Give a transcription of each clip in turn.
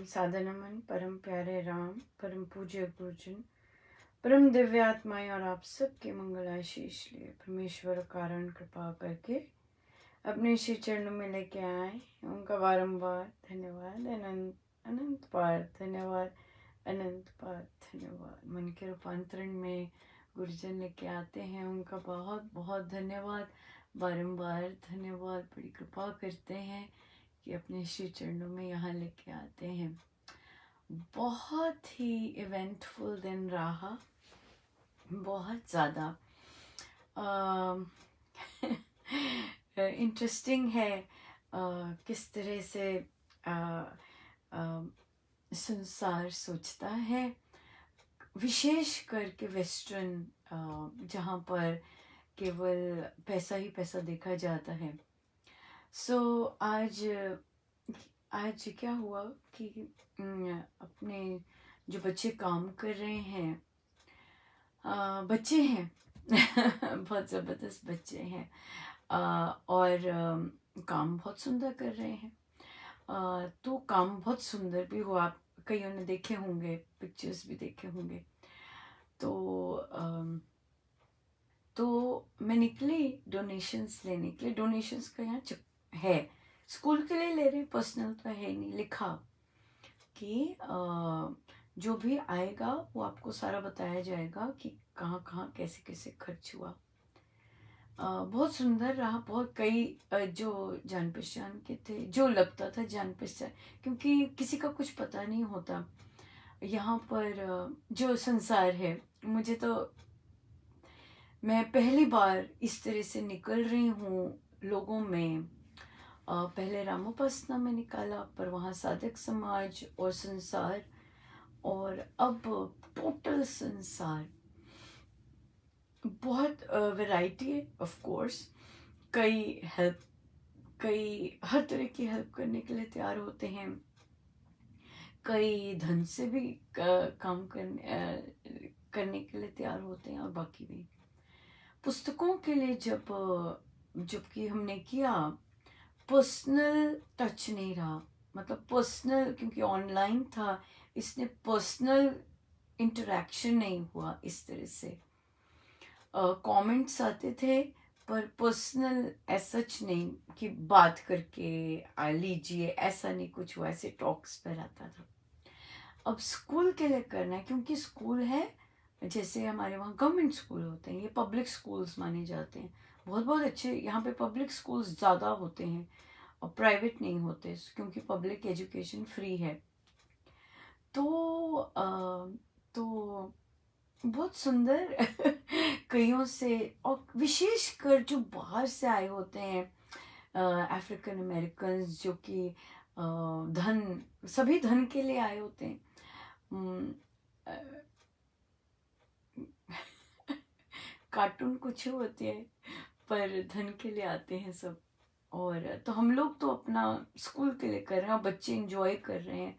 साधनमन परम प्यारे राम परम पूज्य गुरुजन परम दिव्यात्माएं और आप सबके मंगल आशीष लिए परमेश्वर कारण कृपा करके अपने श्री चरणों में लेके आए। उनका बारंबार धन्यवाद, अनंत अनंत बार धन्यवाद, अनंत बार धन्यवाद। मन के रूपांतरण में गुरुजन लेके आते हैं, उनका बहुत बहुत धन्यवाद, बारंबार धन्यवाद। बड़ी कृपा करते हैं कि अपने श्री चरणों में यहाँ लेके आते हैं। बहुत ही इवेंटफुल दिन रहा, बहुत ज़्यादा इंटरेस्टिंग है। किस तरह से संसार सोचता है, विशेष करके वेस्टर्न, जहाँ पर केवल पैसा ही पैसा देखा जाता है। आज क्या हुआ कि अपने जो बच्चे काम कर रहे हैं, बच्चे हैं बहुत ज़बरदस्त बच्चे हैं, और काम बहुत सुंदर कर रहे हैं। तो काम बहुत सुंदर भी हुआ, आप कईयों ने देखे होंगे, पिक्चर्स भी देखे होंगे। तो मैं निकली डोनेशंस लेने के लिए। डोनेशंस का यहाँ है, स्कूल के लिए ले रहे, पर्सनल तो है नहीं। लिखा कि जो भी आएगा वो आपको सारा बताया जाएगा कि कहाँ कहाँ कैसे कैसे खर्च हुआ। बहुत सुंदर रहा। बहुत कई जो जान पहचान के थे, जो लगता था जान पहचान, क्योंकि किसी का कुछ पता नहीं होता यहाँ पर। जो संसार है, मुझे तो, मैं पहली बार इस तरह से निकल रही हूँ लोगों में। पहले रामोपासना में निकाला, पर वहाँ साधक समाज और संसार, और अब टोटल संसार। बहुत वैरायटी है ऑफ कोर्स। कई हर तरह की हेल्प करने के लिए तैयार होते हैं। कई धन से भी काम करने के लिए तैयार होते हैं, और बाकी भी पुस्तकों के लिए जबकि हमने किया, पर्सनल टच नहीं रहा। मतलब पर्सनल, क्योंकि ऑनलाइन था, इसने पर्सनल इंटरेक्शन नहीं हुआ इस तरह से। कमेंट्स आते थे, पर पर्सनल सच नहीं कि बात करके लीजिए, ऐसा नहीं कुछ हुआ। ऐसे टॉक्स पर आता था। अब स्कूल के लिए करना है, क्योंकि स्कूल है, जैसे हमारे वहाँ गवर्नमेंट स्कूल होते हैं, ये पब्लिक स्कूल्स माने जाते हैं। बहुत बहुत अच्छे यहाँ पे पब्लिक स्कूल्स ज़्यादा होते हैं और प्राइवेट नहीं होते, क्योंकि पब्लिक एजुकेशन फ्री है। तो बहुत सुंदर कईयों से, और विशेषकर जो बाहर से आए होते हैं, अफ्रीकन अमेरिकन, जो कि सभी धन के लिए आए होते हैं। कार्टून कुछ होते हैं, पर धन के लिए आते हैं सब। और तो हम लोग तो अपना स्कूल के लिए कर रहे हैं, और बच्चे एंजॉय कर रहे हैं,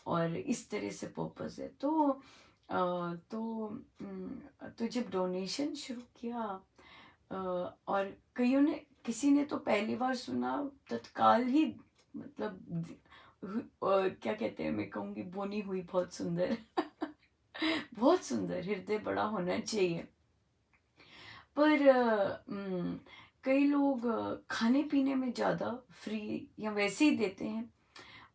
और इस तरह से पर्पस है। तो जब डोनेशन शुरू किया, और किसी ने तो पहली बार सुना, तत्काल ही, मतलब क्या कहते हैं, मैं कहूँगी बोनी हुई, बहुत सुंदर बहुत सुंदर, हृदय बड़ा होना चाहिए। पर कई लोग खाने पीने में ज़्यादा फ्री या वैसे ही देते हैं,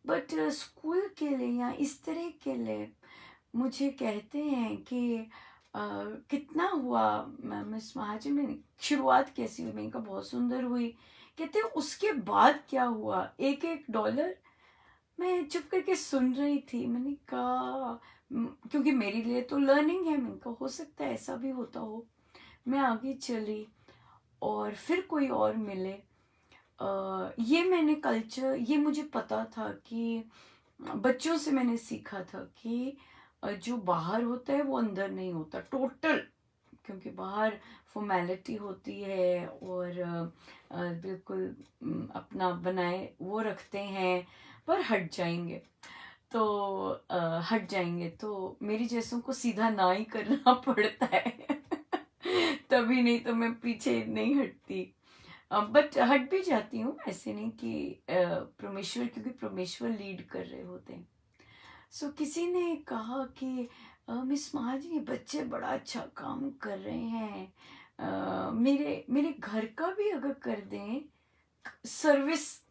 बट स्कूल के लिए या इस तरह के लिए मुझे कहते हैं कि कितना हुआ मिस महाजन में, शुरुआत कैसी हुई? मैंने कहा बहुत सुंदर हुई। कहते हैं उसके बाद क्या हुआ, एक एक डॉलर। मैं चुप करके सुन रही थी। मैंने कहा क्योंकि मेरे लिए तो लर्निंग है, मैंने कहा हो सकता है ऐसा भी होता हो। मैं आगे चली, और फिर कोई और मिले। ये मैंने कल्चर, ये मुझे पता था कि बच्चों से मैंने सीखा था कि जो बाहर होता है वो अंदर नहीं होता टोटल, क्योंकि बाहर फॉर्मेलिटी होती है, और बिल्कुल अपना बनाए वो रखते हैं, पर हट जाएंगे तो मेरी जैसों को सीधा ना ही करना पड़ता है तभी, नहीं तो मैं पीछे नहीं हटती। बट हट भी जाती हूँ, ऐसे नहीं कि परमेश्वर, क्योंकि परमेश्वर लीड कर रहे होते हैं। किसी ने कहा कि मिस महाज ये बच्चे बड़ा अच्छा काम कर रहे हैं, मेरे मेरे घर का भी अगर कर दें सर्विस,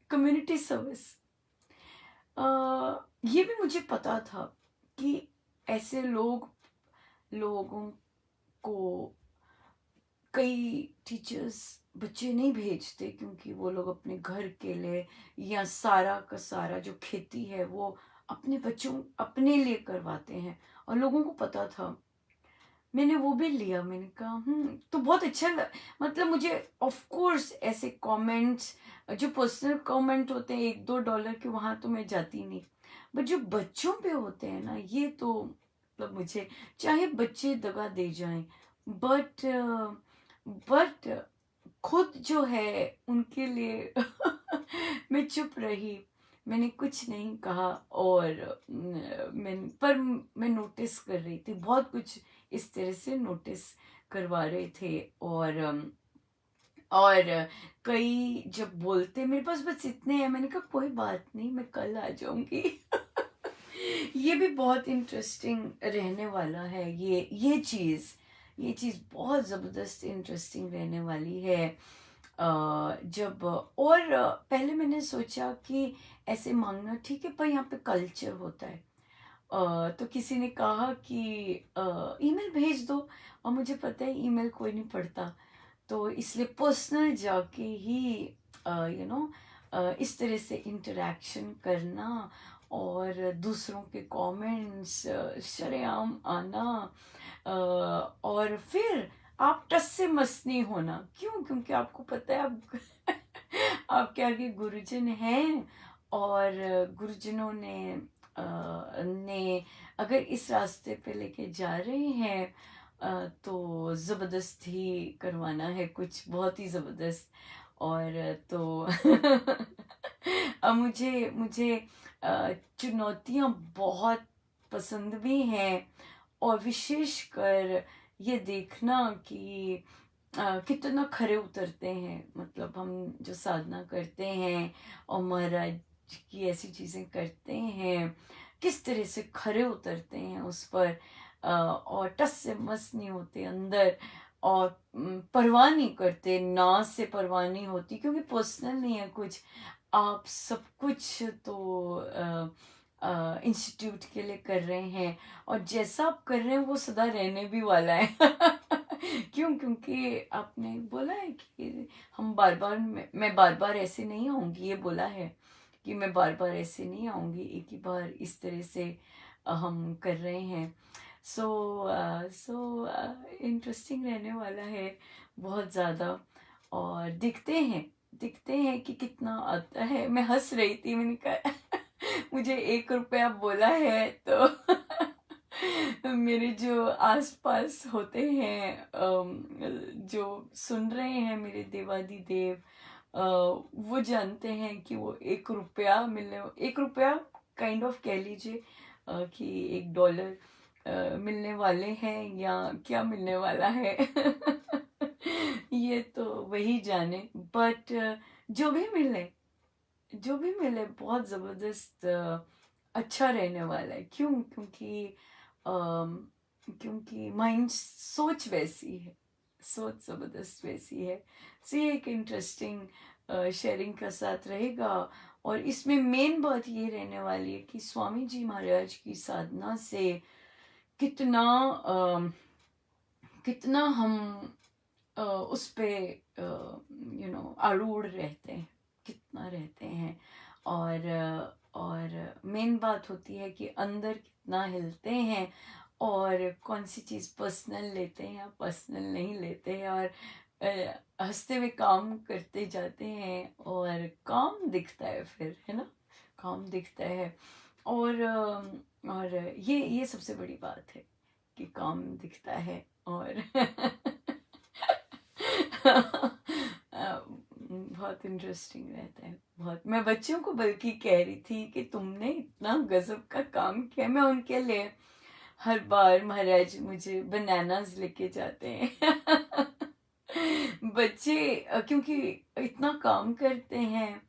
कम्युनिटी सर्विस। ये भी मुझे पता था कि ऐसे लोगों को कई टीचर्स बच्चे नहीं भेजते, क्योंकि वो लोग अपने घर के लिए या सारा का सारा जो खेती है वो अपने बच्चों अपने लिए करवाते हैं, और लोगों को पता था। मैंने वो भी लिया, मैंने कहा तो बहुत अच्छा मतलब मुझे ऑफ कोर्स ऐसे कमेंट्स जो पर्सनल कमेंट होते हैं $1-2 के, वहाँ तो मैं जाती नहीं, बट जो बच्चों पे होते हैं ना, ये तो मतलब मुझे, चाहे बच्चे दगा दे जाएं, बट बट खुद जो है उनके लिए मैं चुप रही, मैंने कुछ नहीं कहा। और मैं नोटिस कर रही थी, बहुत कुछ इस तरह से नोटिस करवा रहे थे। और कई जब बोलते मेरे पास बस इतने हैं, मैंने कहा कोई बात नहीं, मैं कल आ जाऊंगी। ये भी बहुत इंटरेस्टिंग रहने वाला है, ये चीज़ बहुत ज़बरदस्त इंटरेस्टिंग रहने वाली है। जब और पहले मैंने सोचा कि ऐसे मांगना ठीक है, पर यहाँ पे कल्चर होता है। तो किसी ने कहा कि ईमेल भेज दो, और मुझे पता है ईमेल कोई नहीं पढ़ता, तो इसलिए पर्सनल जाके ही यू नो इस तरह से इंटरेक्शन करना, और दूसरों के कमेंट्स शरेआम आना, और फिर आप टस से मस नहीं होना। क्यों? क्योंकि आपको पता है आप आपके आगे गुरुजन हैं, और गुरुजनों ने अगर इस रास्ते पे लेके जा रहे हैं, तो ज़बरदस्त ही करवाना है, कुछ बहुत ही ज़बरदस्त। और तो अब मुझे मुझे चुनौतियाँ बहुत पसंद भी हैं, और विशेषकर ये देखना कि कितना खरे उतरते हैं, मतलब हम जो साधना करते हैं और महाराज की ऐसी चीज़ें करते हैं, किस तरह से खरे उतरते हैं उस पर, और टस से मस नहीं होते अंदर, और परवाह नहीं करते, ना से परवाह नहीं होती, क्योंकि पर्सनल नहीं है कुछ, आप सब कुछ तो इंस्टीट्यूट के लिए कर रहे हैं, और जैसा आप कर रहे हैं वो सदा रहने भी वाला है। क्यों? क्योंकि आपने बोला है कि हम बार बार, मैं बार बार ऐसे नहीं आऊंगी, ये बोला है कि मैं बार बार ऐसे नहीं आऊंगी, एक ही बार इस तरह से हम कर रहे हैं। सो इंटरेस्टिंग रहने वाला है बहुत ज़्यादा। और दिखते हैं कि कितना आता है। मैं हंस रही थी, मैंने कहा मुझे $1 बोला है, तो मेरे जो आसपास होते हैं, जो सुन रहे हैं मेरे देवादिदेव, वो जानते हैं कि वो $1 काइंड ऑफ कह लीजिए, कि $1 मिलने वाले हैं, या क्या मिलने वाला है। ये तो वही जाने, बट जो भी मिले बहुत ज़बरदस्त अच्छा रहने वाला है। क्यों? क्योंकि माइंड, सोच वैसी है, सोच ज़बरदस्त वैसी है। ये एक इंटरेस्टिंग शेयरिंग का साथ रहेगा। और इसमें मेन बात ये रहने वाली है कि स्वामी जी महाराज की साधना से कितना कितना हम उस पे आरूढ़ रहते हैं, कितना रहते हैं। और मेन बात होती है कि अंदर कितना हिलते हैं, और कौन सी चीज़ पर्सनल लेते हैं या पर्सनल नहीं लेते हैं, और हंसते हुए काम करते जाते हैं, और काम दिखता है फिर, है ना, काम दिखता है। और ये सबसे बड़ी बात है कि काम दिखता है। और बहुत इंटरेस्टिंग रहता है, बहुत। मैं बच्चों को बल्कि कह रही थी कि तुमने इतना गजब का काम किया। मैं उनके लिए हर बार महाराज मुझे बनानास लेके जाते हैं। बच्चे क्योंकि इतना काम करते हैं,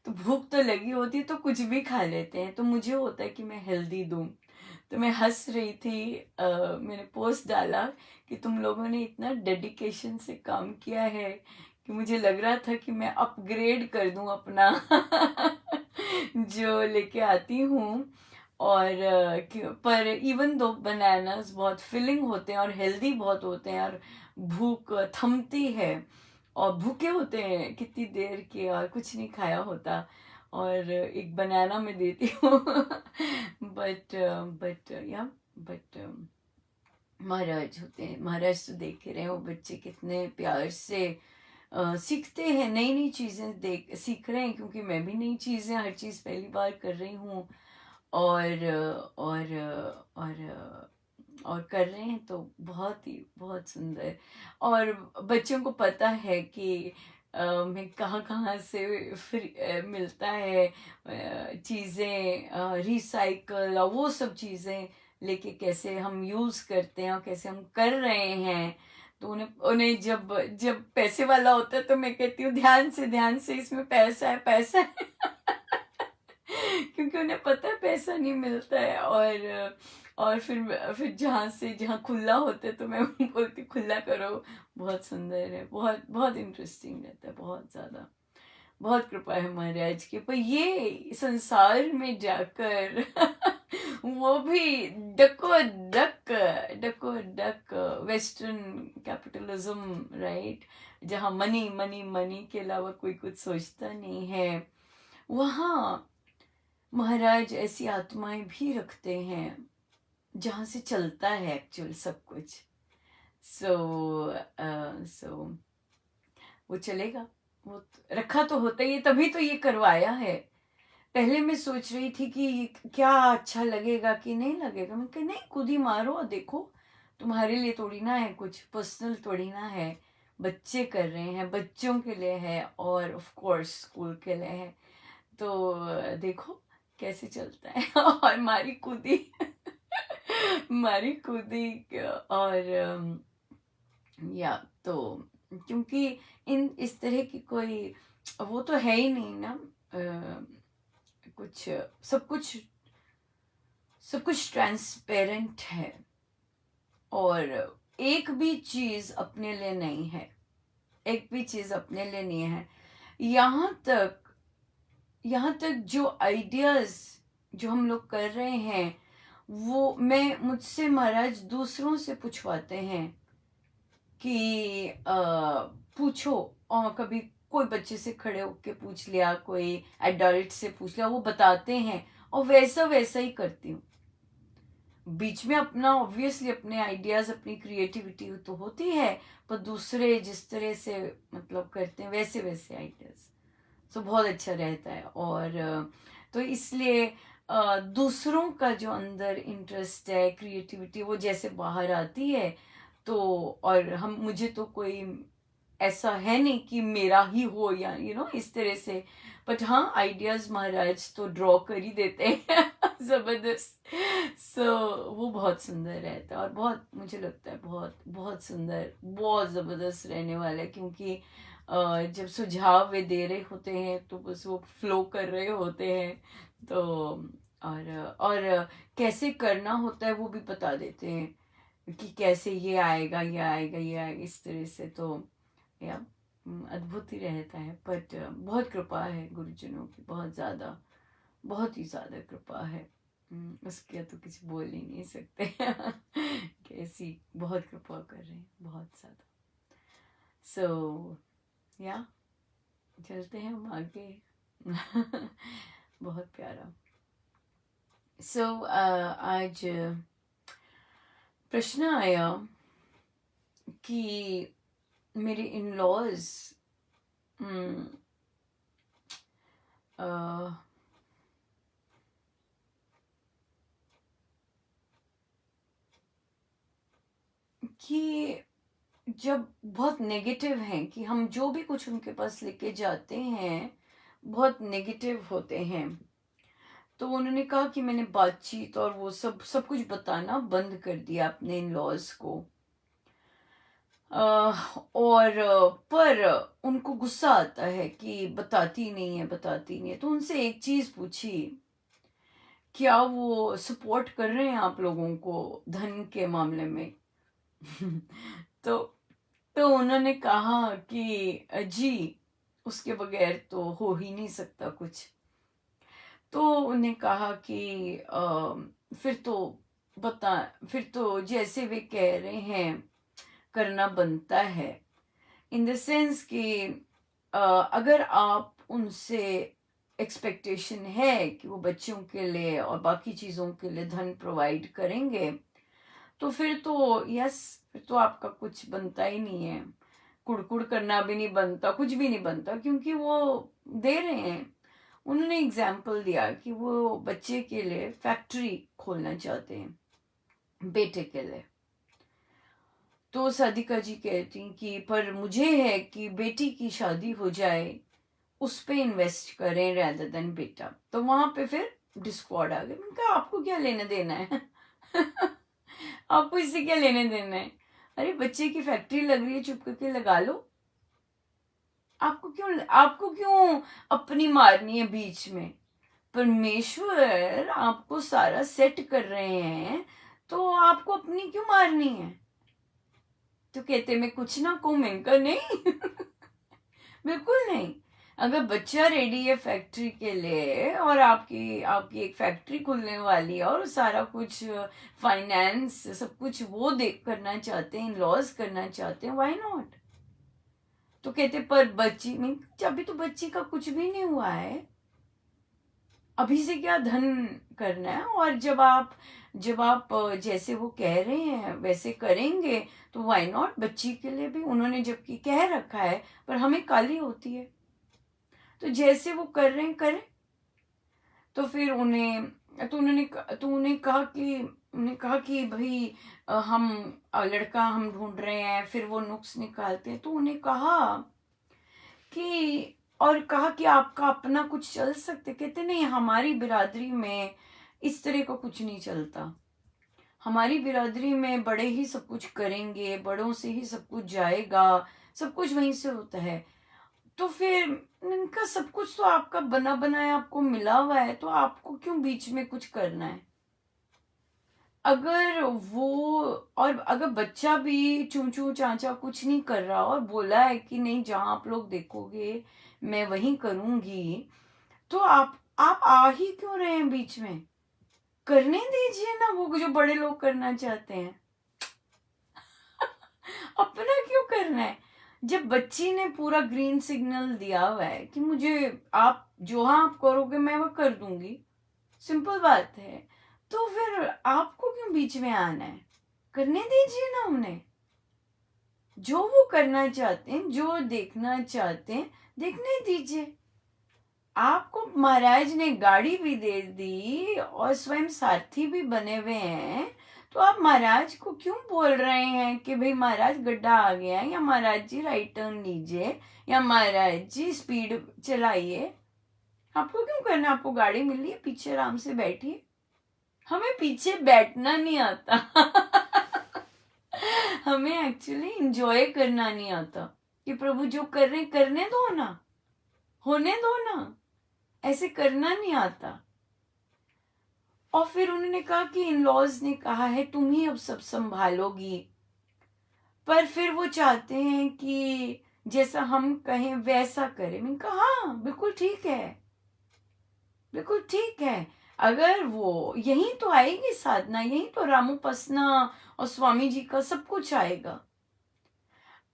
तो भूख तो लगी होती है तो कुछ भी खा लेते हैं, तो मुझे होता है कि मैं हेल्दी दूं। तो मैं हंस रही थी, मैंने पोस्ट डाला कि तुम लोगों ने इतना डेडिकेशन से काम किया है कि मुझे लग रहा था कि मैं अपग्रेड कर दूं अपना जो लेके आती हूँ। और पर इवन दो बनानास बहुत फिलिंग होते हैं और हेल्दी बहुत होते हैं, और भूख थमती है, और भूखे होते हैं कितनी देर के और कुछ नहीं खाया होता, और एक बनाना में देती हूँ बट महाराज होते हैं, महाराज तो देख रहे हो बच्चे कितने प्यार से सीखते हैं, नई नई चीज़ें देख सीख रहे हैं, क्योंकि मैं भी नई चीज़ें हर चीज़ पहली बार कर रही हूँ। और और और कर रहे हैं तो बहुत ही बहुत सुंदर। और बच्चों को पता है कि मैं कहाँ कहाँ से फ्री मिलता है चीज़ें, रिसाइकल और वो सब चीज़ें लेके कैसे हम यूज़ करते हैं और कैसे हम कर रहे हैं। तो उन्हें उन्हें जब जब पैसे वाला होता है तो मैं कहती हूँ ध्यान से इसमें पैसा है, पैसा है क्योंकि उन्हें पता है पैसा नहीं मिलता है। और फिर जहाँ खुला होता है तो मैं बोलती हूँ, खुला करो, बहुत सुंदर है, बहुत बहुत इंटरेस्टिंग रहता है, बहुत ज़्यादा। बहुत कृपा है महाराज की, पर ये संसार में जाकर वो भी डको डक डको डक वेस्टर्न कैपिटलिज्म, राइट, जहाँ मनी मनी मनी के अलावा कोई कुछ सोचता नहीं है, वहाँ महाराज ऐसी आत्माएं भी रखते हैं जहाँ से चलता है एक्चुअल सब कुछ। सो सो वो चलेगा, वो रखा तो होता ही है, तभी तो ये करवाया है। पहले मैं सोच रही थी कि ये क्या अच्छा लगेगा कि नहीं लगेगा, मैं कहा नहीं, खुद ही मारो और देखो, तुम्हारे लिए थोड़ी ना है, कुछ पर्सनल थोड़ी ना है, बच्चे कर रहे हैं, बच्चों के लिए है, और ऑफ कोर्स स्कूल के लिए है। तो देखो कैसे चलता है और मारी कूदी मारी कूदी। और या तो क्योंकि इन इस तरह की कोई वो तो है ही नहीं ना, कुछ सब कुछ सब कुछ ट्रांसपेरेंट है, और एक भी चीज अपने लिए नहीं है, एक भी चीज अपने लिए नहीं है। यहाँ तक यहाँ तक जो आइडियाज जो हम लोग कर रहे हैं, वो मैं मुझसे महाराज दूसरों से पूछवाते हैं कि पूछो, और कभी कोई बच्चे से खड़े होके पूछ लिया, कोई एडल्ट से पूछ लिया, वो बताते हैं और वैसा वैसा ही करती हूँ। बीच में अपना ऑब्वियसली अपने आइडियाज, अपनी क्रिएटिविटी तो होती है, पर दूसरे जिस तरह से मतलब करते हैं वैसे वैसे आइडियाज, तो बहुत अच्छा रहता है। और तो इसलिए दूसरों का जो अंदर इंटरेस्ट है, क्रिएटिविटी, वो जैसे बाहर आती है, तो और हम मुझे तो कोई ऐसा है नहीं कि मेरा ही हो, या इस तरह से, बट हाँ आइडियाज महाराज तो ड्रॉ कर ही देते हैं जबरदस्त। सो वो बहुत सुंदर रहता है, और बहुत मुझे लगता है बहुत बहुत सुंदर, बहुत जबरदस्त रहने वाला है, क्योंकि जब सुझाव वे दे रहे होते हैं तो बस वो फ्लो कर रहे होते हैं। तो और कैसे करना होता है वो भी बता देते हैं कि कैसे ये आएगा, ये आएगा, ये आएगा, इस तरह से। तो या अद्भुत ही रहता है, बट बहुत कृपा है गुरुजनों की, बहुत ज़्यादा, बहुत ही ज़्यादा कृपा है। उसके तो कुछ बोल ही नहीं सकते कैसी बहुत कृपा कर रहे हैं, बहुत ज़्यादा। सो या चलते हैं हम आगे बहुत प्यारा। सो आज प्रश्न आया कि मेरे इन लॉज कि जब बहुत नेगेटिव हैं, कि हम जो भी कुछ उनके पास लेके जाते हैं बहुत नेगेटिव होते हैं। तो उन्होंने कहा कि मैंने बातचीत और वो सब सब कुछ बताना बंद कर दिया अपने इन लॉज को। और पर उनको गुस्सा आता है कि बताती नहीं है, बताती नहीं है। तो उनसे एक चीज पूछी, क्या वो सपोर्ट कर रहे हैं आप लोगों को धन के मामले में? तो तो उन्होंने कहा कि जी, उसके बगैर तो हो ही नहीं सकता कुछ। तो उन्हें कहा कि फिर तो बता, फिर तो जैसे वे कह रहे हैं करना बनता है, इन द सेंस कि अगर आप उनसे एक्सपेक्टेशन है कि वो बच्चों के लिए और बाकी चीज़ों के लिए धन प्रोवाइड करेंगे, तो फिर तो यस, फिर तो आपका कुछ बनता ही नहीं है। कुड़कुड़ करना भी नहीं बनता, कुछ भी नहीं बनता, क्योंकि वो दे रहे हैं। उन्होंने एग्जाम्पल दिया कि वो बच्चे के लिए फैक्ट्री खोलना चाहते हैं, बेटे के लिए। तो सादिका जी कहती कि पर मुझे है कि बेटी की शादी हो जाए, उस पे इन्वेस्ट करें rather देन बेटा। तो वहां पे फिर डिस्कॉर्ड आ गया। मैंने कहा आपको क्या लेना देना है? आपको इससे क्या लेने देना है? अरे बच्चे की फैक्ट्री लग रही है, चुप करके लगा लो। आपको क्यों अपनी मारनी है बीच में? परमेश्वर आपको सारा सेट कर रहे हैं, तो आपको अपनी क्यों मारनी है? तो कहते मैं कुछ ना कहूं। मैंने कहा नहीं। बिल्कुल नहीं। अगर बच्चा रेडी है फैक्ट्री के लिए, और आपकी आपकी एक फैक्ट्री खुलने वाली है, और सारा कुछ फाइनेंस सब कुछ वो देख करना चाहते हैं, लॉस करना चाहते हैं, व्हाई नॉट? तो कहते पर बच्ची में, अभी तो बच्ची का कुछ भी नहीं हुआ है, अभी से क्या धन करना है? और जब आप जैसे वो कह रहे हैं वैसे करेंगे, तो व्हाई नॉट? बच्ची के लिए भी उन्होंने जबकि कह रखा है, पर हमें काली होती है। तो जैसे वो कर रहे हैं करें। तो फिर उन्होंने कहा कि भाई हम लड़का हम ढूंढ रहे हैं। फिर वो नुक्स निकालते हैं। तो उन्हें कहा कि, और कहा कि आपका अपना कुछ चल सकते? कहते नहीं, हमारी बिरादरी में इस तरह का कुछ नहीं चलता। हमारी बिरादरी में बड़े ही सब कुछ करेंगे, बड़ों से ही सब कुछ जाएगा, सब कुछ वहीं से होता है। तो फिर इनका सब कुछ तो आपका बना बनाया आपको मिला हुआ है, तो आपको क्यों बीच में कुछ करना है? अगर वो, और अगर बच्चा भी चूं चूं चाचा कुछ नहीं कर रहा और बोला है कि नहीं, जहां आप लोग देखोगे मैं वहीं करूंगी, तो आप आ ही क्यों रहे हैं बीच में? करने दीजिए ना वो जो बड़े लोग करना चाहते हैं। अपना क्यों करना है? जब बच्ची ने पूरा ग्रीन सिग्नल दिया हुआ है कि मुझे, आप जो हाँ आप करोगे मैं वो कर दूंगी, सिंपल बात है, तो फिर आपको क्यों बीच में आना है? करने दीजिए ना उन्हें, जो वो करना चाहते हैं, जो देखना चाहते हैं, देखने दीजिए। आपको महाराज ने गाड़ी भी दे दी और स्वयं सारथी भी बने हुए हैं, तो आप महाराज को क्यों बोल रहे हैं कि भाई महाराज गड्ढा आ गया है, या महाराज जी राइट टर्न लीजिए, या महाराज जी स्पीड चलाइए? आपको क्यों करना? आपको गाड़ी मिल रही है, पीछे आराम से बैठिए। हमें पीछे बैठना नहीं आता। हमें एक्चुअली इंजॉय करना नहीं आता कि प्रभु जो कर रहे करने दो ना, होने दो ना, ऐसे करना नहीं आता। और फिर उन्होंने कहा कि इन लॉज ने कहा है तुम ही अब सब संभालोगी, पर फिर वो चाहते हैं कि जैसा हम कहें वैसा करें। मैंने कहा हाँ बिल्कुल ठीक है, बिल्कुल ठीक है। अगर वो यहीं तो आएगी साधना, यहीं तो रामोपासना और स्वामी जी का सब कुछ आएगा।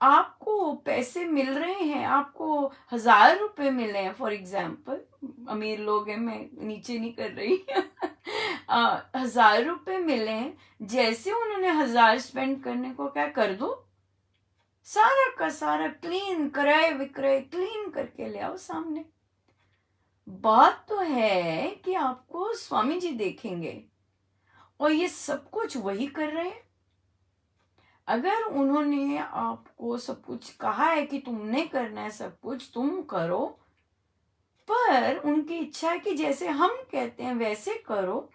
आपको पैसे मिल रहे हैं, आपको 1,000 रुपए मिले हैं फॉर एग्जाम्पल, अमीर लोग हैं, मैं नीचे नहीं कर रही। 1,000 रुपए मिले हैं, जैसे उन्होंने 1,000 स्पेंड करने को क्या कर दो, सारा का सारा क्लीन, क्रय विक्रय क्लीन करके ले आओ सामने। बात तो है कि आपको स्वामी जी देखेंगे, और ये सब कुछ वही कर रहे हैं। अगर उन्होंने आपको सब कुछ कहा है कि तुमने करना है, सब कुछ तुम करो, पर उनकी इच्छा है कि जैसे हम कहते हैं वैसे करो,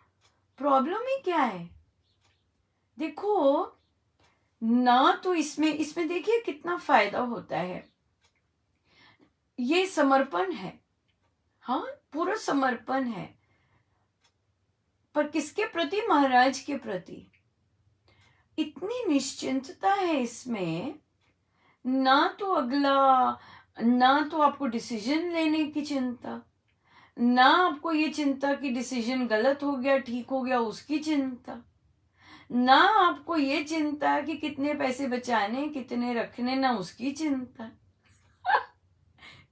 प्रॉब्लम ही क्या है? देखो, ना तो इसमें इसमें देखिए कितना फायदा होता है। ये समर्पण है, हाँ, पूरा समर्पण है, पर किसके प्रति? महाराज के प्रति। इतनी निश्चिंतता है इसमें, ना तो अगला, ना तो आपको डिसीजन लेने की चिंता, ना आपको ये चिंता कि डिसीजन गलत हो गया ठीक हो गया उसकी चिंता, ना आपको ये चिंता कि कितने पैसे बचाने कितने रखने, ना उसकी चिंता।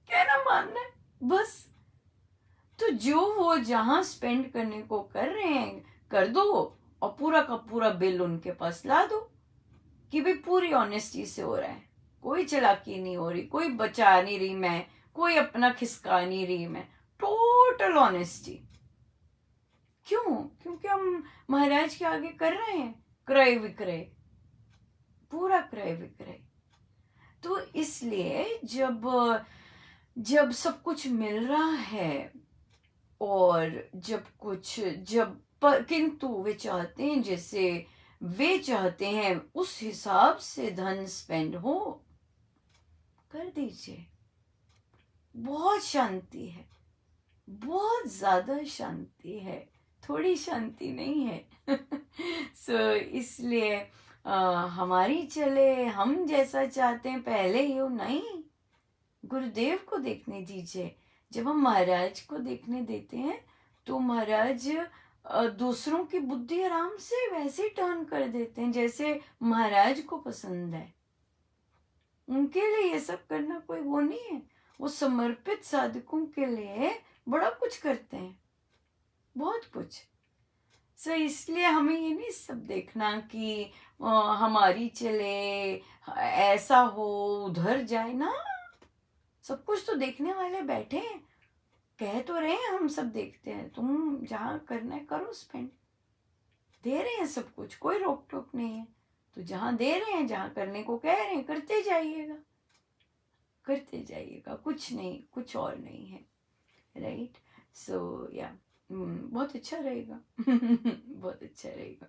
क्या ना मानना है बस। तो जो वो जहां स्पेंड करने को कर रहे हैं कर दो, और पूरा का पूरा बिल उनके पास ला दो कि भाई पूरी ऑनेस्टी से हो रहा है, कोई चालाकी नहीं हो रही, कोई बचा नहीं रही मैं, कोई अपना खिसका नहीं रही मैं, टोटल ऑनेस्टी। क्यों? क्योंकि हम महाराज के आगे कर रहे हैं क्रय विक्रय, पूरा क्रय विक्रय। तो इसलिए जब जब सब कुछ मिल रहा है, और किंतु वे चाहते हैं, जैसे वे चाहते हैं उस हिसाब से धन स्पेंड हो, कर दीजिए। बहुत शांति है, बहुत ज्यादा शांति है, थोड़ी शांति नहीं है। इसलिए हमारी चले, हम जैसा चाहते हैं पहले ही हो, नहीं, गुरुदेव को देखने दीजिए। जब हम महाराज को देखने देते हैं तो महाराज दूसरों की बुद्धि आराम से वैसे टर्न कर देते हैं जैसे महाराज को पसंद है। उनके लिए ये सब करना कोई वो नहीं है। वो समर्पित साधकों के लिए बड़ा कुछ करते हैं, बहुत कुछ। इसलिए हमें ये नहीं सब देखना कि हमारी चले, ऐसा हो, उधर जाए ना। सब कुछ तो देखने वाले बैठे हैं, कह तो रहे हैं हम सब देखते हैं, तुम जहाँ करना है करो स्पेंड, दे रहे हैं सब कुछ, कोई रोक टोक नहीं है। तो जहाँ दे रहे हैं, जहाँ करने को कह रहे हैं, करते जाइएगा, करते जाइएगा, कुछ नहीं, कुछ और नहीं है, राइट। या बहुत अच्छा रहेगा। बहुत अच्छा रहेगा।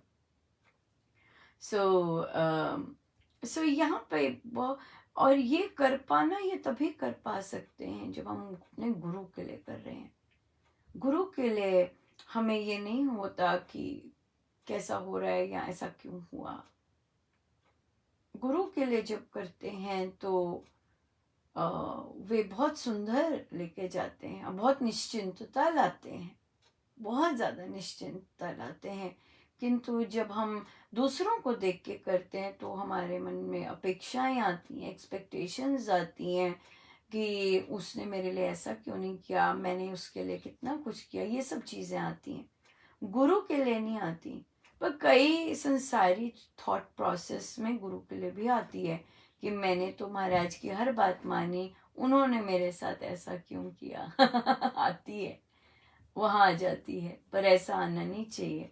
यहाँ पे और ये कर पाना, ये तभी कर पा सकते हैं जब हम अपने गुरु के लिए कर रहे हैं। गुरु के लिए हमें ये नहीं होता कि कैसा हो रहा है या ऐसा क्यों हुआ। गुरु के लिए जब करते हैं तो वे बहुत सुंदर लेके जाते हैं, बहुत निश्चिंतता लाते हैं, बहुत ज़्यादा निश्चिंतता लाते हैं। किंतु जब हम दूसरों को देख के करते हैं तो हमारे मन में अपेक्षाएं आती हैं, एक्सपेक्टेशंस आती हैं कि उसने मेरे लिए ऐसा क्यों नहीं किया, मैंने उसके लिए कितना कुछ किया, ये सब चीज़ें आती हैं। गुरु के लिए नहीं आती, पर कई संसारी थॉट प्रोसेस में गुरु के लिए भी आती है कि मैंने तो महाराज की हर बात मानी, उन्होंने मेरे साथ ऐसा क्यों किया। आती है, वहां आ जाती है, पर ऐसा आना नहीं चाहिए।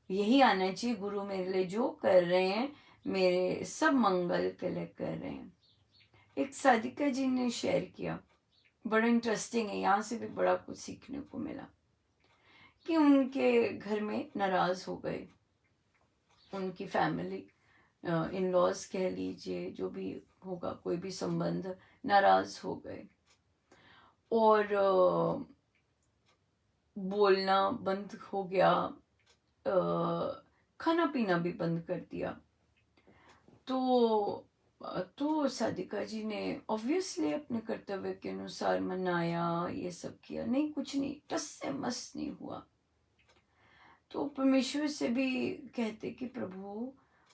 यही आना चाहिए, गुरु मेरे लिए जो कर रहे हैं मेरे सब मंगल के लिए कर रहे हैं। एक साधिका जी ने शेयर किया, बड़ा इंटरेस्टिंग है, यहाँ से भी बड़ा कुछ सीखने को मिला कि उनके घर में नाराज हो गए, उनकी फैमिली, इन लॉज कह लीजिए, जो भी होगा, कोई भी संबंध, नाराज हो गए और बोलना बंद हो गया, खाना पीना भी बंद कर दिया। तो साधिका जी ने ऑब्वियसली अपने कर्तव्य के अनुसार मनाया, ये सब किया, नहीं कुछ नहीं, टस से मस नहीं हुआ। तो परमेश्वर से भी कहते कि प्रभु,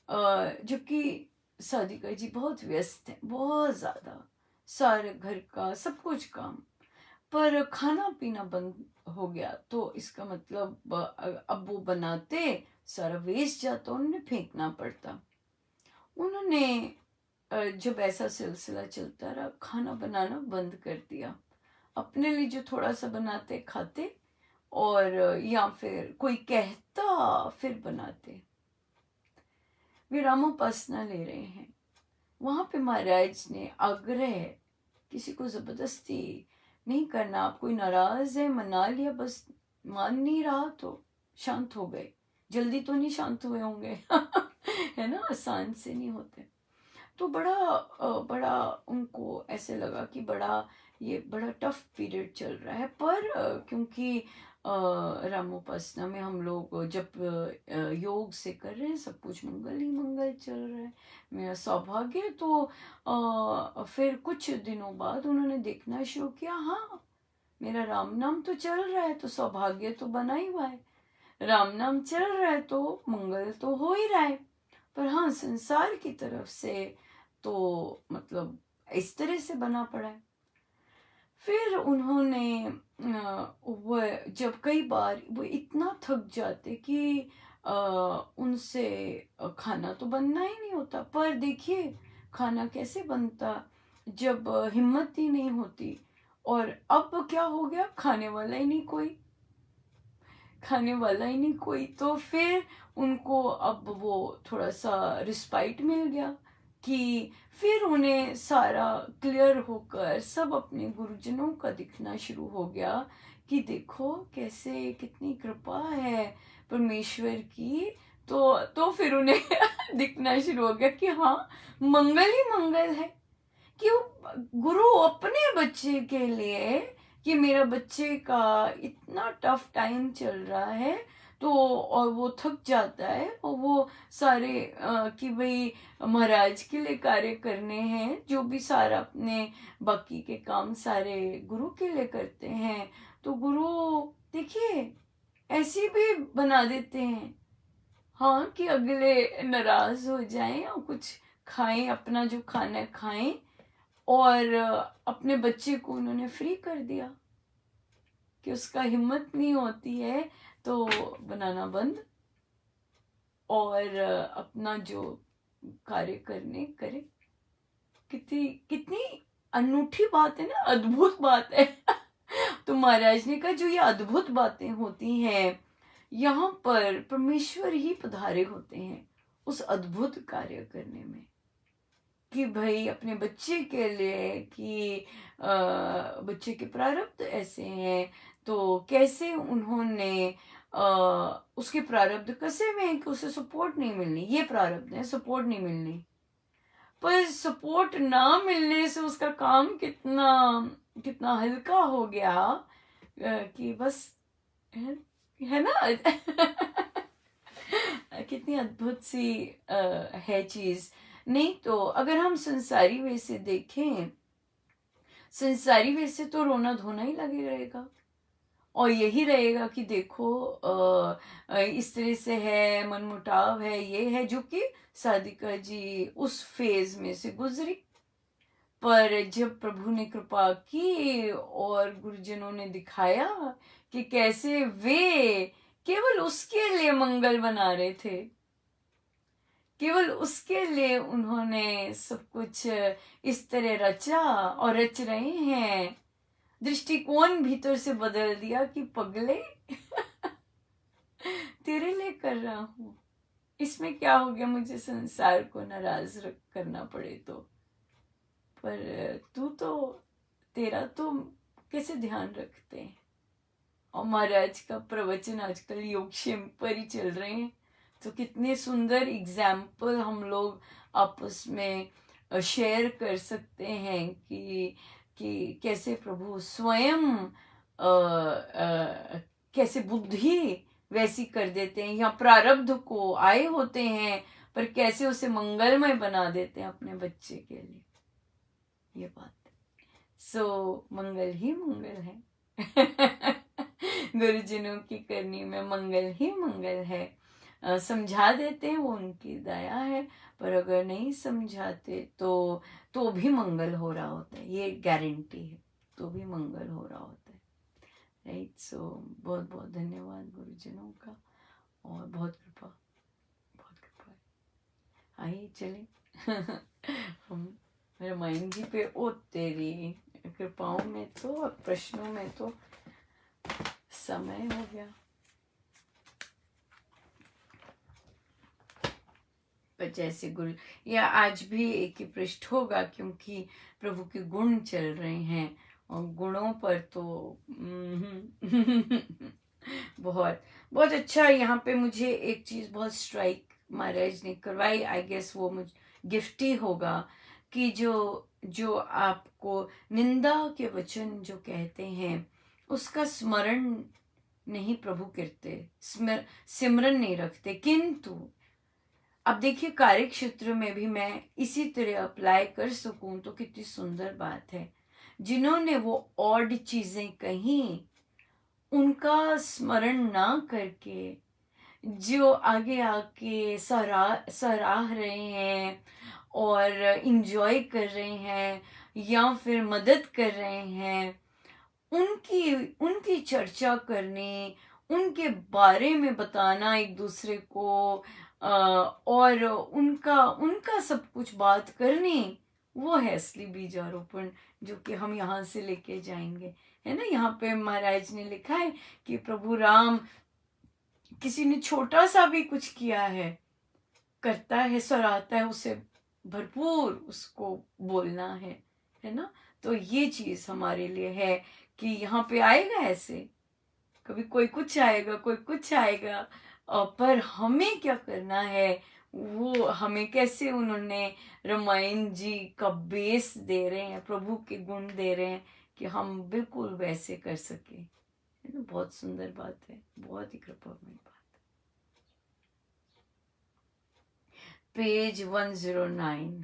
जबकि साधिका जी बहुत व्यस्त है, बहुत ज़्यादा, सारे घर का सब कुछ काम, पर खाना पीना बंद हो गया, तो इसका मतलब अब वो बनाते, सारा वेस्ट जाता, उन्हें फेंकना पड़ता। उन्होंने जब ऐसा सिलसिला चलता रहा, खाना बनाना बंद कर दिया, अपने लिए जो थोड़ा सा बनाते खाते, और या फिर कोई कहता फिर बनाते। वे रामोपासना ले रहे हैं, वहां पे महाराज ने आग्रह, किसी को जबरदस्ती नहीं करना, आप कोई नाराज है मना लिया, बस मान नहीं रहा तो शांत हो गए, जल्दी तो नहीं शांत हुए होंगे। है ना, आसान से नहीं होते। तो बड़ा उनको ऐसे लगा कि ये बड़ा टफ पीरियड चल रहा है, पर क्योंकि रामोपासना में हम लोग जब योग से कर रहे हैं, सब कुछ मंगल ही मंगल चल रहा है, मेरा सौभाग्य। तो फिर कुछ दिनों बाद उन्होंने देखना शुरू किया, हाँ मेरा राम नाम तो चल रहा है, तो सौभाग्य तो बना ही हुआ है, राम नाम चल रहा है तो मंगल तो हो ही रहा है। पर हाँ, संसार की तरफ से तो मतलब इस तरह से बना पड़ा है। फिर उन्होंने वो जब कई बार वो इतना थक जाते कि उनसे खाना तो बनना ही नहीं होता। पर देखिए, खाना कैसे बनता जब हिम्मत ही नहीं होती। और अब क्या हो गया, खाने वाला ही नहीं कोई। तो फिर उनको अब वो थोड़ा सा रिस्पाइट मिल गया कि फिर उन्हें सारा क्लियर होकर सब अपने गुरुजनों का दिखना शुरू हो गया कि देखो कैसे कितनी कृपा है परमेश्वर की। तो फिर उन्हें दिखना शुरू हो गया कि हाँ, मंगल ही मंगल है। कि वो गुरु अपने बच्चे के लिए, कि मेरा बच्चे का इतना टफ टाइम चल रहा है, तो और वो थक जाता है, और वो सारे कि भाई महाराज के लिए कार्य करने हैं, जो भी सारा अपने बाकी के काम सारे गुरु के लिए करते हैं। तो गुरु देखिए ऐसे भी बना देते हैं, हाँ, कि अगले नाराज हो जाएं और कुछ खाएं, अपना जो खाना है खाएं। और अपने बच्चे को उन्होंने फ्री कर दिया कि उसका हिम्मत नहीं होती है तो बनाना बंद, और अपना जो कार्य करने करे। कितनी कितनी अनूठी बात है ना, अद्भुत बात है। तो महाराज ने कहा जो ये अद्भुत बातें होती हैं, यहाँ पर परमेश्वर ही पधारे होते हैं उस अद्भुत कार्य करने में। कि भाई अपने बच्चे के लिए, कि बच्चे के प्रारब्ध ऐसे हैं, तो कैसे उन्होंने उसके प्रारब्ध कसे हुए हैं कि उसे सपोर्ट नहीं मिलनी, ये प्रारब्ध है, सपोर्ट नहीं मिलनी। पर सपोर्ट ना मिलने से उसका काम कितना कितना हल्का हो गया, कि बस है ना। कितनी अद्भुत सी है चीज। नहीं तो अगर हम संसारी वे से देखें, संसारी वे से तो रोना धोना ही लगे रहेगा, और यही रहेगा कि देखो इस तरह से है, मनमुटाव है, ये है, जो कि साधिका जी उस फेज में से गुजरी। पर जब प्रभु ने कृपा की और गुरुजनों ने दिखाया कि कैसे वे केवल उसके लिए मंगल बना रहे थे, केवल उसके लिए उन्होंने सब कुछ इस तरह रचा और रच रहे हैं, दृष्टिकोण भीतर से बदल दिया कि पगले तेरे लिए कर रहा हूं, इसमें क्या हो गया मुझे संसार को नाराज करना पड़े तो। पर तू तो, तेरा तो कैसे ध्यान रखते हैं। और महाराज का प्रवचन आजकल योगक्षेम पर ही चल रहे हैं, तो कितने सुंदर एग्जाम्पल हम लोग आपस में शेयर कर सकते हैं कि कैसे प्रभु स्वयं कैसे बुद्धि वैसी कर देते हैं, या प्रारब्ध को आए होते हैं, पर कैसे उसे मंगलमय बना देते हैं अपने बच्चे के लिए। ये बात सो मंगल ही मंगल है। गुरुजनों की करनी में मंगल ही मंगल है। समझा देते हैं वो उनकी दया है, पर अगर नहीं समझाते तो भी मंगल हो रहा होता है, ये गारंटी है, तो भी मंगल हो रहा होता है। राइट। सो बहुत बहुत धन्यवाद गुरुजनों का, और बहुत कृपा है। आइए चले हम रामायण जी पे। ओ तेरी कृपाओं में तो, प्रश्नों में तो समय हो गया। पर जैसे गुरु, या आज भी एक ही पृष्ठ होगा, क्योंकि प्रभु के गुण चल रहे हैं, और गुणों पर तो बहुत बहुत अच्छा। यहाँ पे मुझे एक चीज बहुत स्ट्राइक महाराज ने करवाई, आई गेस वो मुझ गिफ्ट ही होगा, कि जो जो आपको निंदा के वचन जो कहते हैं उसका स्मरण नहीं प्रभु करते, सिमरन नहीं रखते। किंतु अब देखिए कार्य क्षेत्र में भी मैं इसी तरह अप्लाई कर सकूं तो कितनी सुंदर बात है। जिन्होंने वो ऑड चीजें कही उनका स्मरण ना करके जो आगे आके सराह रहे हैं और इंजॉय कर रहे हैं या फिर मदद कर रहे हैं, उनकी उनकी चर्चा करने, उनके बारे में बताना एक दूसरे को, और उनका उनका सब कुछ बात करनी, वो है असली बीजारोपण जो कि हम यहाँ से लेके जाएंगे। है ना, यहाँ पे महाराज ने लिखा है कि प्रभु राम किसी ने छोटा सा भी कुछ किया है, करता है, सराहता है, उसे भरपूर उसको बोलना है ना। तो ये चीज हमारे लिए है कि यहाँ पे आएगा ऐसे, कभी कोई कुछ आएगा, कोई कुछ आएगा, पर हमें क्या करना है, वो हमें कैसे उन्होंने रामायण जी का बेस दे रहे हैं, प्रभु के गुण दे रहे हैं कि हम बिल्कुल वैसे कर सके। है ना, बहुत सुंदर बात है, बहुत ही कृपामय बात। पेज 109।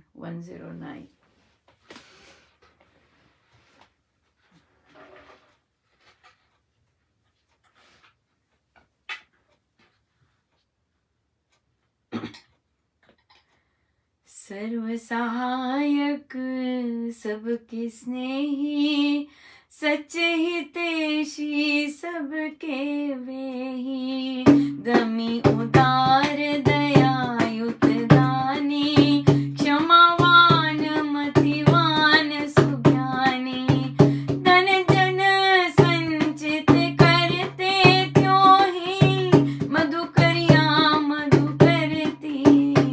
सर्व सहायक सबके स्नेही, सच हितैषी सबके वेही, दमी उदार दयायुत दानी, क्षमावान मतिवान सुज्ञानी, धन जन संचित करते त्यों ही, मधुकरिया मधु करती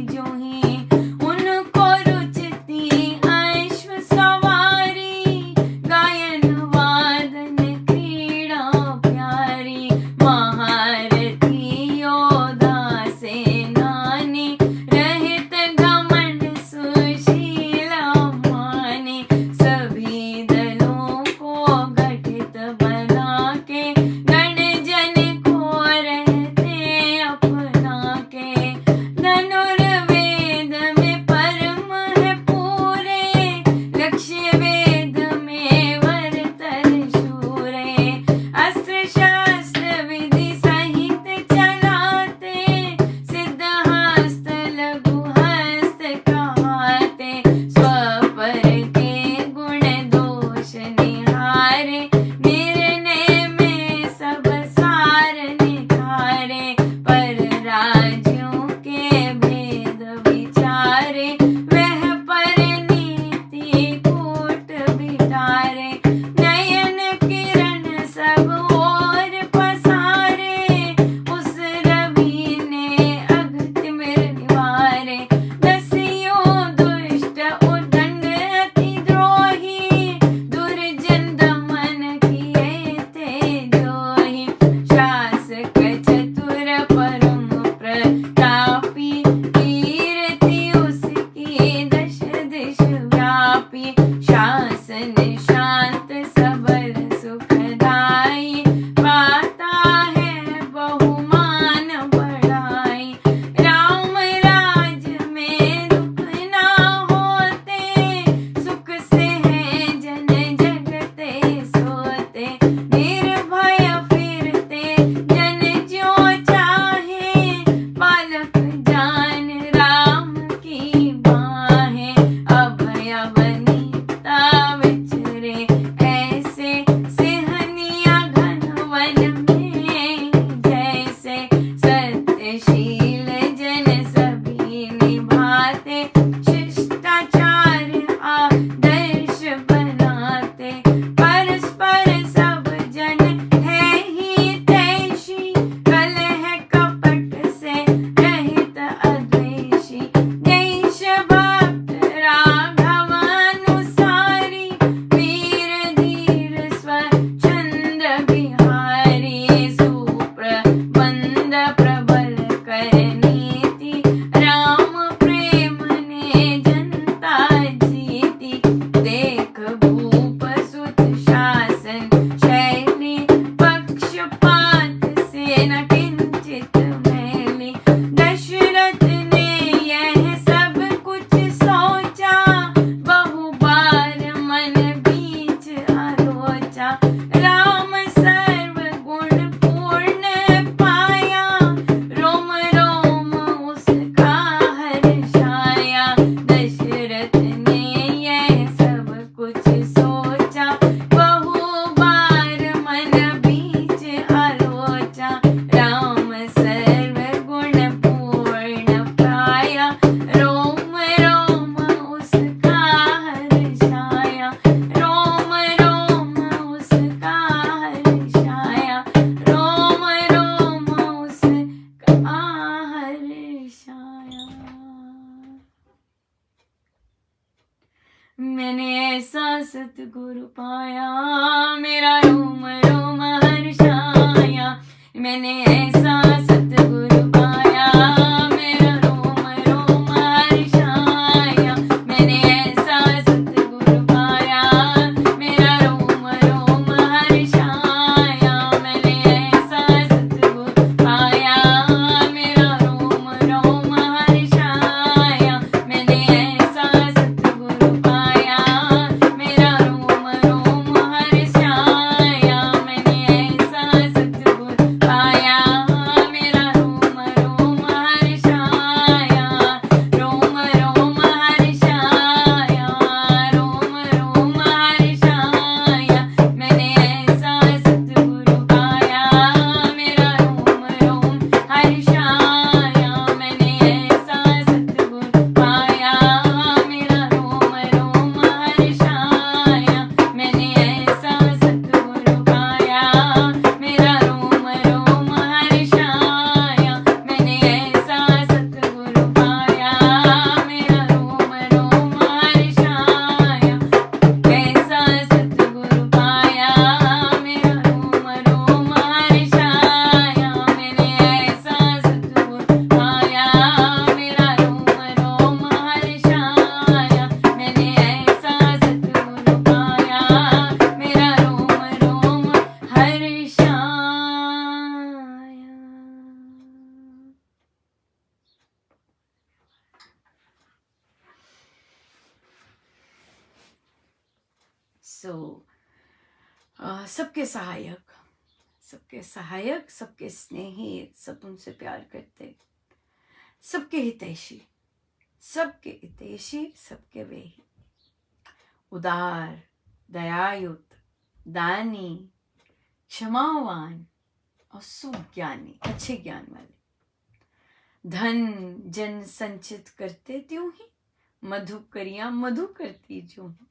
जोही, उनको रुचती ऐश्व सवारी, गायन वादन क्रीड़ा प्यारी, महारथी योद्धा सतगुरु पाया, मेरा रोम रोम हर्षाया, मैंने ऐसा सतगुरु पाया, मेरा रोम रोम हर्षाया, मैंने ऐसा सतगुरु पाया, मेरा रोम रोम हर्षाया, मैंने ऐसा सतगुरु पाया, मेरा रोम रोम हर्षाया, मैंने ऐसा सतगुरु पाया, मेरा रोम रोम हर्षाया, मैंने ऐसा सतगुरु पाया, मेरा रोम रोम हर्षाया, रोम रोम हर्षाया, रोम रोम हर्षाया, मैंने ऐसा सतगुरु पाया, मेरा रोम रोम हर्षाया, मैंने ऐसा सतगुरु पाया, मेरा रोम रोम हर्षाया, मैंने ऐसा सतगुरु पाया, मेरा रोम रोम हर्षाया, मैंने ऐसा सतगुरु पाया, मेरा रोम रोम हर्षाया, ऐसा सतगुरु पाया, मेरा रोम रोम हर्षाया, मैंने ऐसा सतगुरु पाया, मेरा रोम रोम हर्षाया, मैंने ऐसा सतगुरु पाया, मेरा रोम रोम हर्षाया। सबके सहायक, सबके सहायक, सबके स्नेही, सब उनसे प्यार करते, सबके हितैषी, सबके हितैषी, सबके वेही, उदार, दयायुक्त, दानी, क्षमावान और सुज्ञानी, अच्छे ज्ञान वाले, धन जन संचित करते त्यों ही, मधुकरियां मधु करती जो ही।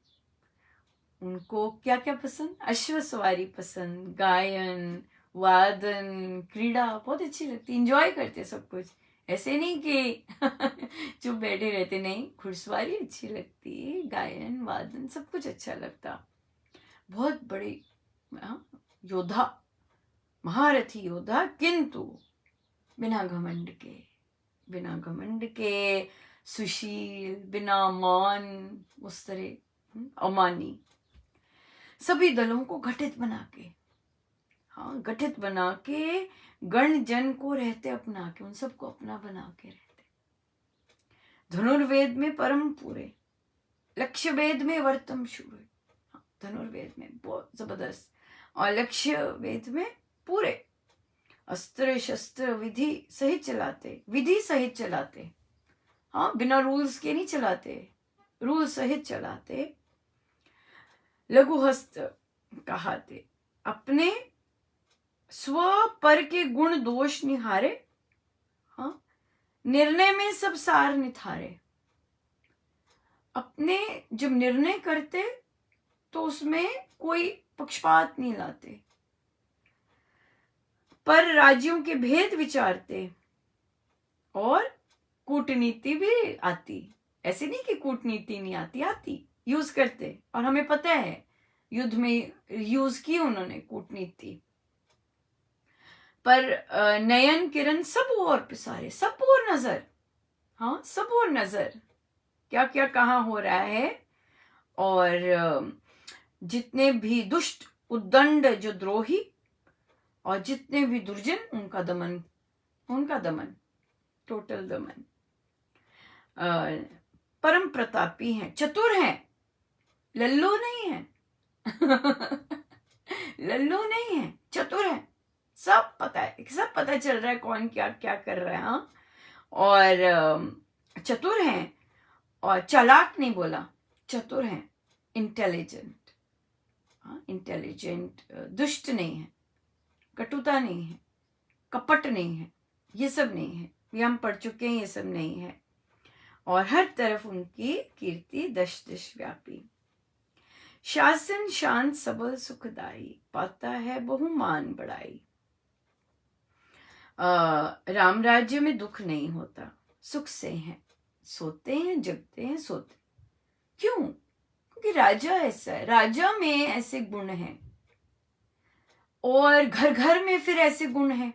उनको क्या क्या पसंद? अश्व सवारी पसंद, गायन, वादन, क्रीड़ा बहुत अच्छी लगती, इंजॉय करते सब कुछ, ऐसे नहीं कि चुप बैठे रहते, नहीं, घुड़सवारी अच्छी लगती, गायन वादन सब कुछ अच्छा लगता, बहुत बड़े योद्धा, महारथी योद्धा, किंतु बिना घमंड के, बिना घमंड के, सुशील, बिना मान, उस तरह अमानी, सभी दलों को घटित बना के, हाँ, गठित बना के, गण जन को रहते अपना के, उन सबको अपना बना के रहते, धनुर्वेद में परम पूरे, लक्ष्य वेद में वर्तम शूर, धनुर्वेद में बहुत जबरदस्त, और लक्ष्य वेद में पूरे, अस्त्र शस्त्र विधि सहित चलाते, विधि सहित चलाते, हाँ, बिना रूल्स के नहीं चलाते, रूल सहित चलाते, लघुहस्त कहाते, अपने स्व पर के गुण दोष निहारे, हाँ, निर्णय में सब सार निथारे, अपने जब निर्णय करते तो उसमें कोई पक्षपात नहीं लाते, पर राज्यों के भेद विचारते, और कूटनीति भी आती, ऐसे नहीं कि कूटनीति नहीं आती, आती, यूज करते, और हमें पता है युद्ध में यूज की उन्होंने कूटनीति, पर नयन किरण सब और पिसारे, सब और नजर, हाँ, सब और नजर, क्या क्या कहाँ हो रहा है, और जितने भी दुष्ट उद्दंड जो द्रोही, और जितने भी दुर्जन, उनका दमन, उनका दमन, टोटल दमन, परम प्रतापी हैं, चतुर हैं, लल्लू नहीं है लल्लू नहीं है, चतुर है, सब पता है, सब पता चल रहा है कौन क्या क्या कर रहा है, हाँ, और चतुर हैं, और चालाक नहीं बोला, चतुर हैं, इंटेलिजेंट, हाँ, इंटेलिजेंट, दुष्ट नहीं है, कटुता नहीं है, कपट नहीं है, ये सब नहीं है, ये हम पढ़ चुके हैं, ये सब नहीं है, और हर तरफ उनकी कीर्ति दश दश व्यापी, शासन शांत सबल सुखदाई, पाता है बहुमान बड़ाई, राम राज्य में दुख नहीं होता, सुख से हैं, सोते हैं, जगते हैं, सोते, क्यों? क्योंकि राजा ऐसा है, राजा में ऐसे गुण हैं और घर घर में फिर ऐसे गुण हैं,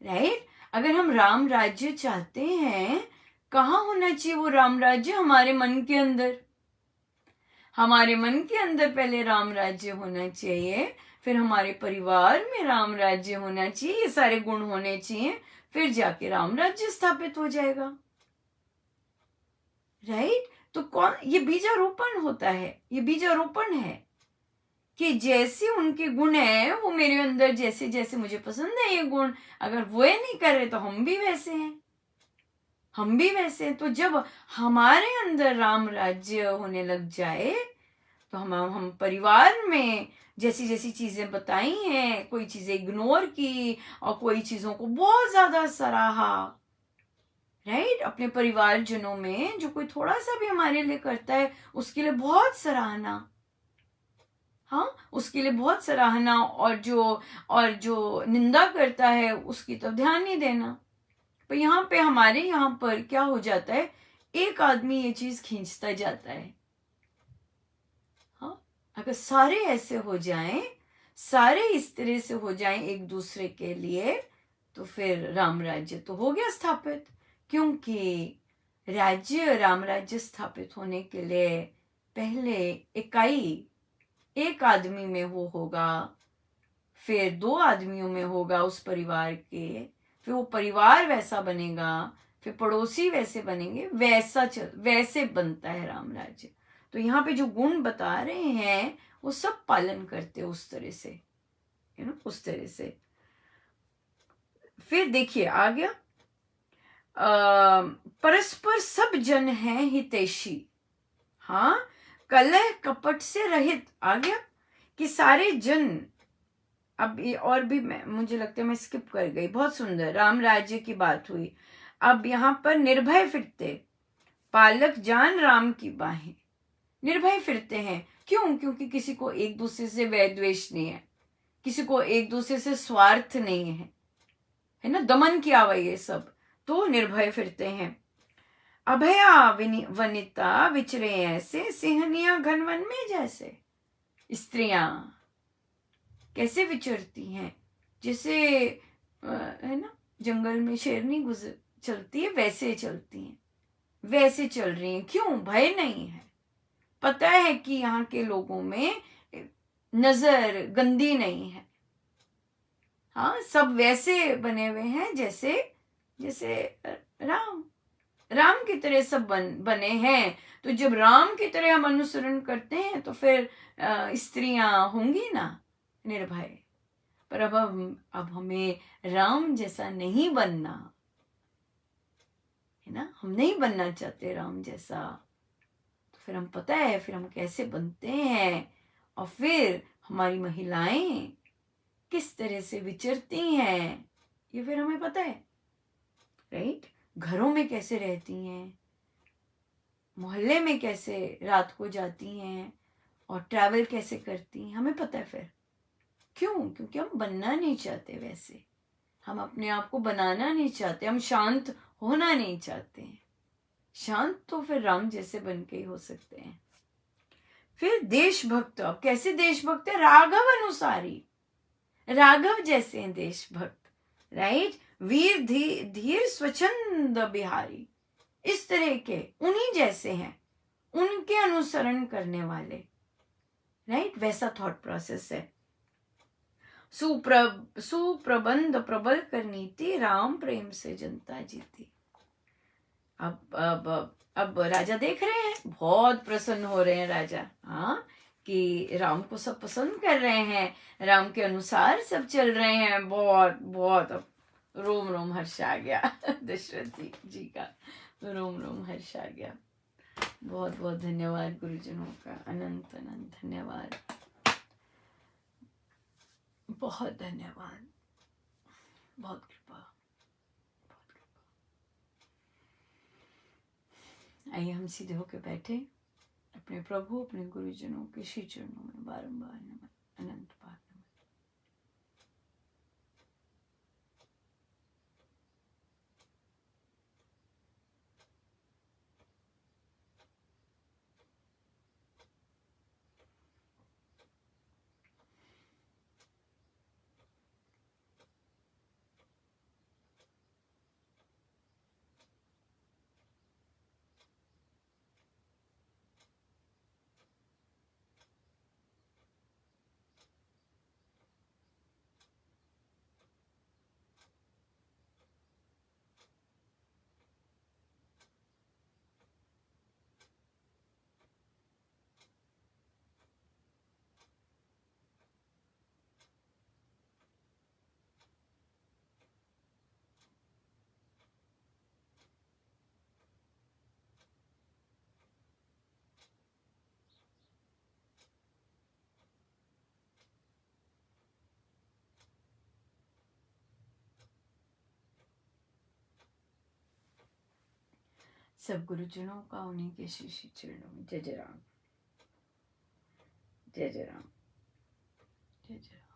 राइट। अगर हम राम राज्य चाहते हैं, कहाँ होना चाहिए वो राम राज्य? हमारे मन के अंदर। हमारे मन के अंदर पहले राम राज्य होना चाहिए, फिर हमारे परिवार में राम राज्य होना चाहिए, ये सारे गुण होने चाहिए, फिर जाके राम राज्य स्थापित हो जाएगा, राइट। तो कौन, ये बीजारोपण होता है, ये बीजारोपण है कि जैसे उनके गुण है वो मेरे अंदर, जैसे जैसे मुझे पसंद है ये गुण, अगर वो नहीं कर रहे तो हम भी वैसे हैं, हम भी वैसे हैं। तो जब हमारे अंदर राम राज्य होने लग जाए तो हम परिवार में जैसी जैसी चीजें बताई हैं, कोई चीजें इग्नोर की और कोई चीजों को बहुत ज्यादा सराहा, राइट। अपने परिवारजनों में जो कोई थोड़ा सा भी हमारे लिए करता है उसके लिए बहुत सराहना, हाँ, उसके लिए बहुत सराहना, और जो निंदा करता है उसकी तरफ ध्यान नहीं देना। पर यहाँ पे हमारे यहाँ पर क्या हो जाता है, एक आदमी ये चीज खींचता जाता है। हाँ, अगर सारे ऐसे हो जाएं, सारे इस तरह से हो जाएं एक दूसरे के लिए, तो फिर राम राज्य तो हो गया स्थापित। क्योंकि राज्य, राम राज्य स्थापित होने के लिए पहले इकाई एक आदमी में वो होगा, फिर 2 आदमियों में होगा उस परिवार के, फिर वो परिवार वैसा बनेगा, फिर पड़ोसी वैसे बनेंगे, वैसे बनता है राम राज्य। तो यहाँ पे जो गुण बता रहे हैं वो सब पालन करते उस तरह से, उस तरह से। फिर देखिए आ गया, परस्पर सब जन है हितैषी, हाँ, कलह कपट से रहित। आ गया कि सारे जन, अब ये और भी मुझे लगता है मैं स्किप कर गई, बहुत सुंदर राम राज्य की बात हुई। अब यहाँ पर निर्भय फिरते, पालक जान राम की बाहें, निर्भय फिरते हैं। क्यों? क्योंकि किसी को एक दूसरे से वैर द्वेष नहीं है, किसी को एक दूसरे से स्वार्थ नहीं है ना, दमन किया हुआ ये सब, तो निर्भय फिरते हैं। अभया वनिता विचरे ऐसे, सिंहनिया घनवन में जैसे। स्त्रियां कैसे विचरती हैं, जैसे है ना, जंगल में शेरनी गुजर चलती है वैसे चलती हैं, वैसे चल रही हैं। क्यों? भय नहीं है, पता है कि यहाँ के लोगों में नजर गंदी नहीं है, हाँ, सब वैसे बने हुए हैं जैसे जैसे राम राम की तरह सब बने हैं। तो जब राम की तरह हम अनुसरण करते हैं तो फिर स्त्रियां होंगी ना निर्भय। पर अब हमें राम जैसा नहीं बनना है ना, हम नहीं बनना चाहते राम जैसा। तो फिर हम, पता है फिर हम कैसे बनते हैं, और फिर हमारी महिलाएं किस तरह से विचरती हैं ये फिर हमें पता है, राइट। घरों में कैसे रहती हैं, मोहल्ले में कैसे रात को जाती हैं और ट्रैवल कैसे करती हैं, हमें पता है फिर। क्यों? क्योंकि हम बनना नहीं चाहते वैसे, हम अपने आप को बनाना नहीं चाहते, हम शांत होना नहीं चाहते हैं। शांत तो फिर राम जैसे बन के ही हो सकते हैं। फिर देशभक्त, अब कैसे देशभक्त है? राघव अनुसारी, राघव जैसे हैं देशभक्त, राइट। वीर धीर स्वच्छंद बिहारी, इस तरह के उन्हीं जैसे हैं, उनके अनुसरण करने वाले, राइट, वैसा थॉट प्रोसेस है। सुप्रबंध प्रबल कर नीति, राम प्रेम से जनता जीती। अब राजा देख रहे हैं, बहुत प्रसन्न हो रहे हैं राजा, हाँ, कि राम को सब पसंद कर रहे हैं, राम के अनुसार सब चल रहे हैं, बहुत बहुत। अब रोम रोम हर्ष आ गया दशरथ जी का रोम रोम हर्ष आ गया। बहुत बहुत धन्यवाद गुरुजनों का, अनंत अनंत धन्यवाद, बहुत धन्यवाद, बहुत कृपा। आइए हम सीधे होकर बैठे, अपने प्रभु, अपने गुरुजनों के श्री चरणों में बारंबार नमन, अनंत बार नमन। सब गुरुजनों का उन्हीं के श्री श्री चरणों में। जय जय राम, जय जय राम, जय जय राम।